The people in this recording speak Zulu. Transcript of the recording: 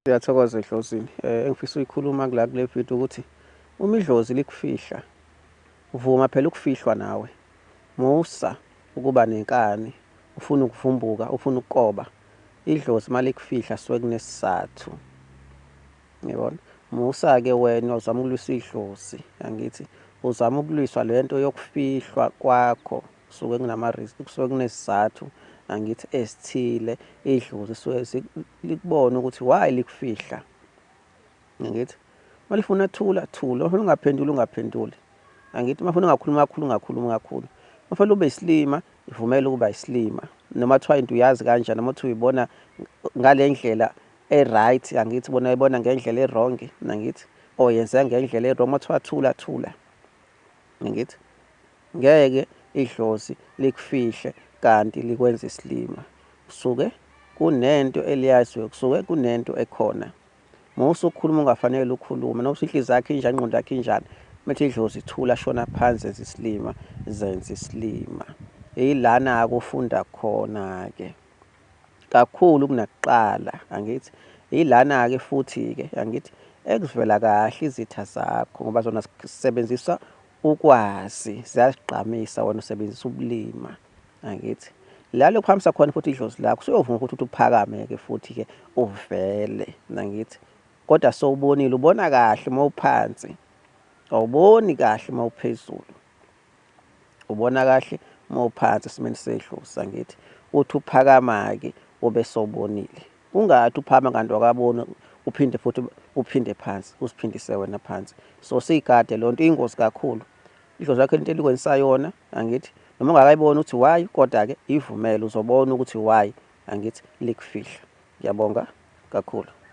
Ngiyathokoza Dlozini. Engifisa ukuyikhuluma kule video ukuthi uma idlozi likufihla, vuma phela ukufihlwa nawe. Musa ukuba nenkani, ufuna ukuvumbuka, ufuna ukukoba. Idlozi uma likufihla suke kunesizathu. Ngiyabona. Musa-ke wena uzama ukulwisa idlozi, angithi uzama ukulwiswa lento yokufihlwa kwakho kusuke kusuke kunesizathu angithi esithile. Idlozi suke likubona ukuthi why likufihla. Angithi malifuna thula, ungaphenduli. Angithi mafuna ungakhulumi kakhulu. Mafuna ube isilima, ivumela ukuba isilima. Noma kuthiwa into uyazi kanjani, noma uthi uyibona ngale ndlela right, angithi bona uyibona ngendlela e-wrong, angithi oyenza ngendlela e-wrong, mathiwa thula. Angithi ngeke idlozi likufihle kanti likwenza isilima. Kusuke kunento eliyaziyo, kusuke kunento ekhona. Musa ukukhuluma ungafanele ukhulume, noma inhliziyo yakho injani, ingqondo yakho injani. Methi idlozi thula, shona phansi, zenza isilima, zenza isilima. Ilana-ke ufunda khona-ke kakhulu kunakuqala, angithi ilana-ke futhi-ke angithi ekuvela kahle izitha zakho ngoba zona zisebenzisa ukwazi, ziyazigqamisa, wena usebenzisa ubulima, angithi la lokuhambisa khona futhi idlozi lakho usuyovuma ukuthi uphakame-ke futhi-ke uvele, angithi kodwa sowubonile, ubona kahle uma uphansi, awuboni kahle uma uphezulu, ubona kahle uma uphansi esimeni sedlozi, angithi uthi uphakama-ke ube sowubonile. Ungathi uphakama kanti wakabona uphinde futhi uphinde phansi, usiphindise wena phansi. So siyigade lonto, iyingozi kakhulu. Idlozi lakho into elikwenza yona, angithi noma ungakayiboni ukuthi why, kodwa-ke ivumele uzobona ukuthi why, angithi likufihla. Ngiyabonga kakhulu.